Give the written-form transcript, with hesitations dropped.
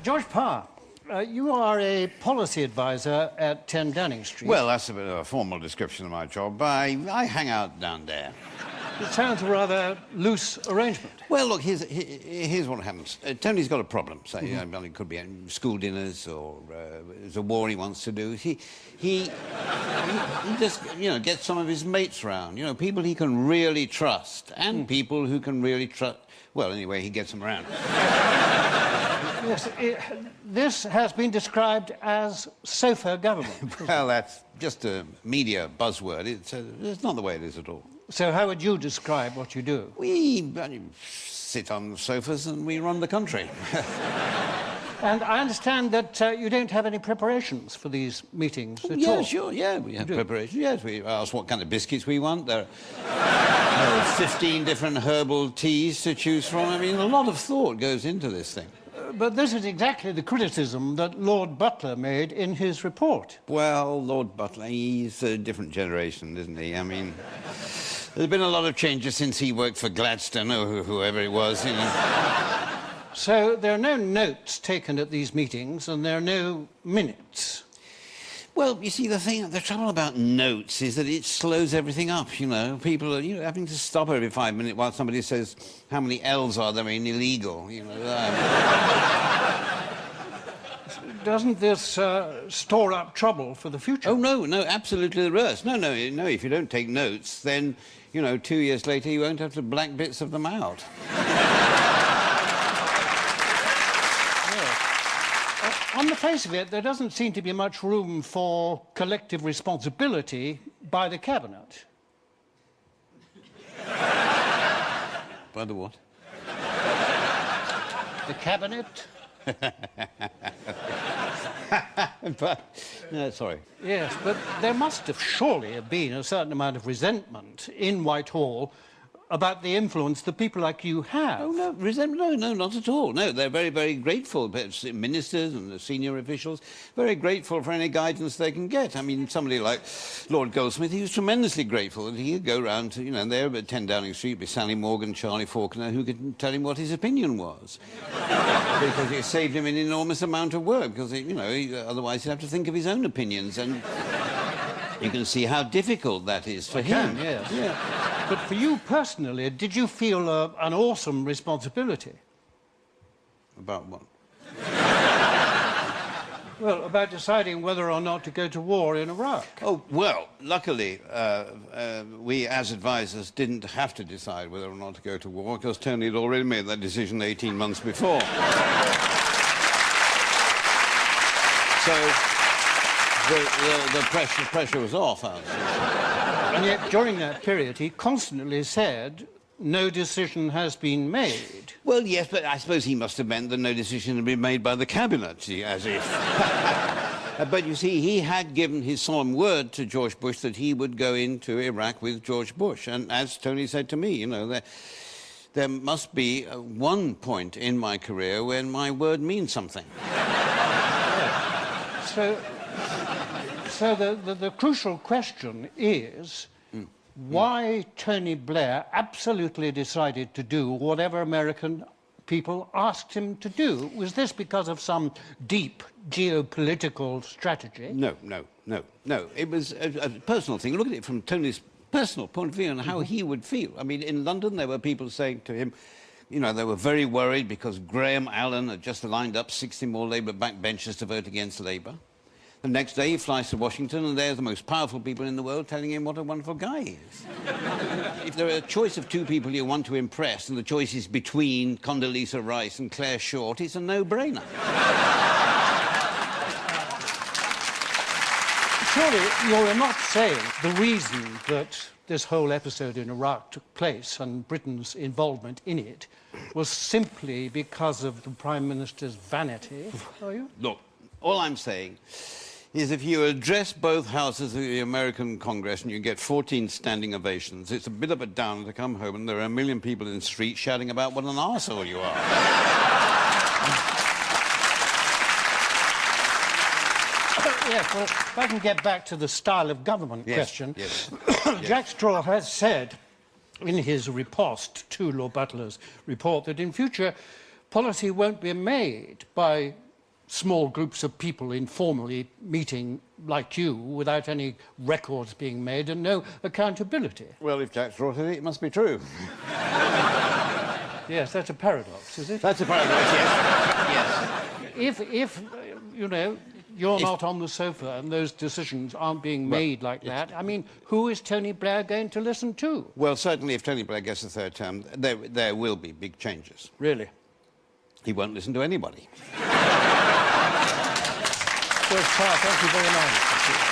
George Parr, you are a policy advisor at 10 Downing Street. Well, that's a bit of a formal description of my job. I hang out down there. It sounds a rather loose arrangement. Well, look, here's what happens. Tony's got a problem, say. It could be school dinners or there's a war he wants to do. He just, gets some of his mates round, people he can really trust and people who can really trust... Well, anyway, he gets them around. Yes, this has been described as sofa government. Well, that's just a media buzzword. It's not the way it is at all. So how would you describe what you do? We sit on the sofas and we run the country. And I understand that you don't have any preparations for these meetings at all. Yeah, sure, yeah, we have preparations. Yes, we ask what kind of biscuits we want. There are 15 different herbal teas to choose from. I mean, a lot of thought goes into this thing. But this is exactly the criticism that Lord Butler made in his report. Well, Lord Butler, he's a different generation, isn't he? I mean, there's been a lot of changes since he worked for Gladstone or whoever it was, So there are no notes taken at these meetings and there are no minutes. Well, you see, the trouble about notes is that it slows everything up, People are, having to stop every 5 minutes while somebody says, how many L's are there in illegal, Doesn't this store up trouble for the future? Oh, no, absolutely the reverse. No, if you don't take notes, then, 2 years later you won't have to black bits of them out. On the face of it, there doesn't seem to be much room for collective responsibility by the Cabinet. By the what? The Cabinet? No, sorry. Yes, but there must have surely have been a certain amount of resentment in Whitehall about the influence that people like you have. Oh, no, resentment? No, not at all. No, they're very, very grateful. Ministers and the senior officials, very grateful for any guidance they can get. I mean, somebody like Lord Goldsmith, he was tremendously grateful that he could go round to, there at 10 Downing Street with Sally Morgan, Charlie Faulkner, who could tell him what his opinion was. Because it saved him an enormous amount of work, because, otherwise he'd have to think of his own opinions, and you can see how difficult that is for him. Yes. Yeah. But for you personally, did you feel an awesome responsibility? About what? Well, about deciding whether or not to go to war in Iraq. Oh, well, luckily, we as advisors didn't have to decide whether or not to go to war, because Tony had already made that decision 18 months before. So the pressure was off, And yet, during that period, he constantly said, no decision has been made. Well, yes, but I suppose he must have meant that no decision had been made by the Cabinet, as if... But you see, he had given his solemn word to George Bush that he would go into Iraq with George Bush. And as Tony said to me, there must be one point in my career when my word means something. So the crucial question is why Tony Blair absolutely decided to do whatever American people asked him to do. Was this because of some deep geopolitical strategy? No. It was a personal thing. Look at it from Tony's personal point of view and how he would feel. I mean, in London, there were people saying to him, they were very worried because Graham Allen had just lined up 60 more Labour backbenchers to vote against Labour. The next day he flies to Washington and there's the most powerful people in the world telling him what a wonderful guy he is. If there are a choice of two people you want to impress and the choice is between Condoleezza Rice and Claire Short, it's a no-brainer. Surely you're not saying the reason that this whole episode in Iraq took place and Britain's involvement in it was simply because of the Prime Minister's vanity, are you? Look, all I'm saying is if you address both houses of the American Congress and you get 14 standing ovations, it's a bit of a downer to come home and there are 1 million people in the street shouting about what an arsehole you are. Yes, well, if I can get back to the style of government question. Yes. Jack Straw has said in his riposte to Lord Butler's report that in future policy won't be made by small groups of people informally meeting like you without any records being made and no accountability. Well, if Jack's right, it must be true. Yes, that's a paradox, is it? That's a paradox, yes. Yes. If you know, you're not on the sofa and those decisions aren't being made like that, I mean, who is Tony Blair going to listen to? Well, certainly if Tony Blair gets a third term, there will be big changes. Really? He won't listen to anybody. Parr, thank you very much.